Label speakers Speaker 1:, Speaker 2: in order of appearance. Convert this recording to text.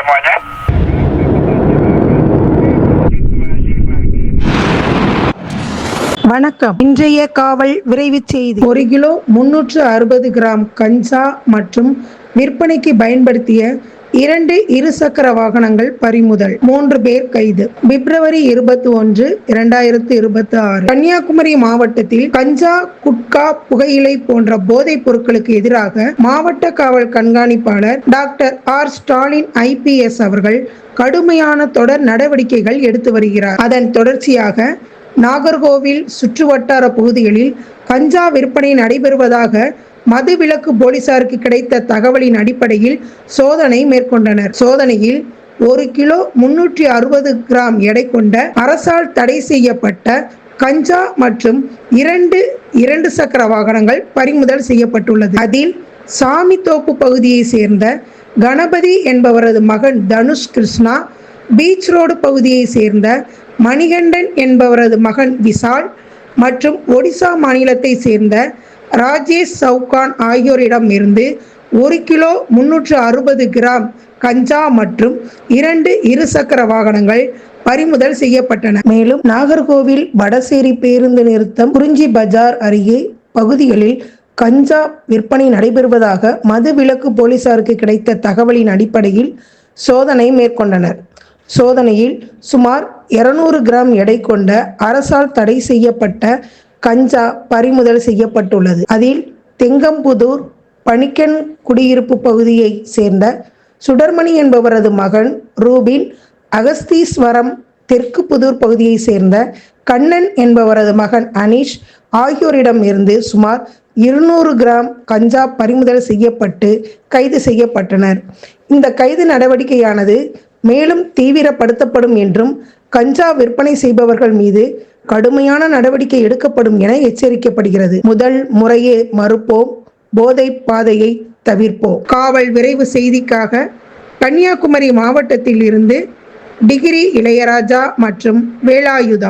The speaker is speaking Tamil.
Speaker 1: semuanya.
Speaker 2: வணக்கம். இன்றைய காவல் விரைவுச் செய்தி. 1 கிலோ 360 கிராம் கஞ்சா மற்றும் விற்பனைக்கு பயன்படுத்திய 2 இருசக்கர வாகனங்கள் பறிமுதல். 3 பேர் கைது. பிப்ரவரி 21, 2026 கன்னியாகுமரி மாவட்டத்தில் கஞ்சா, குட்கா, புகையிலை போன்ற போதைப் பொருட்களுக்கு எதிராக மாவட்ட காவல் கண்காணிப்பாளர் டாக்டர் ஆர். ஸ்டாலின் IPS அவர்கள் கடுமையான தொடர் நடவடிக்கைகள் எடுத்து வருகிறார். அதன் தொடர்ச்சியாக நாகர்கோவில் சுற்றுவட்டார பகுதிகளில் கஞ்சா விற்பனை நடைபெறுவதாக மதுவிலக்கு போலீசாருக்கு கிடைத்த தகவலின் அடிப்படையில் சோதனை மேற்கொண்டனர். சோதனையில் 1 கிலோ 360 கிராம் எடை கொண்ட அரசால் தடை செய்யப்பட்ட கஞ்சா மற்றும் 2 சக்கர வாகனங்கள் பறிமுதல் செய்யப்பட்டுள்ளது. அதில் சாமித்தோப்பு பகுதியை சேர்ந்த கணபதி என்பவரது மகன் தனுஷ் கிருஷ்ணா, பீச் ரோடு பகுதியை சேர்ந்த மணிகண்டன் என்பவரது மகன் விஷால் மற்றும் ஒடிசா மாநிலத்தை சேர்ந்த ராஜேஷ் சவுகான் ஆகியோரிடம் இருந்து 1 கிலோ 360 கிராம் கஞ்சா மற்றும் 2 இருசக்கர வாகனங்கள் பறிமுதல் செய்யப்பட்டன. மேலும் நாகர்கோவில் வடசேரி பேருந்து நிறுத்தம், குறிஞ்சி பஜார் அருகே பகுதிகளில் கஞ்சா விற்பனை நடைபெறுவதாக மதுவிலக்கு போலீசாருக்கு கிடைத்த தகவலின் அடிப்படையில் சோதனை மேற்கொண்டனர். சோதனையில் சுமார் 200 கிராம் எடை கொண்ட அரசால் தடை செய்யப்பட்ட கஞ்சா பறிமுதல் செய்யப்பட்டுள்ளது. அதில் தெங்கம்புதூர் பணிக்கன் குடியிருப்பு பகுதியை சேர்ந்த சுடர்மணி என்பவரது மகன் ரூபின், அகஸ்தீஸ்வரம் தெற்கு புதூர் பகுதியை சேர்ந்த கண்ணன் என்பவரது மகன் அனீஷ் ஆகியோரிடம் இருந்து சுமார் 200 கிராம் கஞ்சா பறிமுதல் செய்யப்பட்டு கைது செய்யப்பட்டனர். இந்த கைது நடவடிக்கையானது மேலும் தீவிரப்படுத்தப்படும் என்றும் கஞ்சா விற்பனை செய்பவர்கள் மீது கடுமையான நடவடிக்கை எடுக்கப்படும் என எச்சரிக்கப்படுகிறது. முதல் முறையே மறுப்போம், போதை பாதையை தவிர்ப்போம். காவல் விரைவு செய்திக்காக கன்னியாகுமரி மாவட்டத்தில் இருந்து டிகிரி இளையராஜா மற்றும் வேலாயுதம்.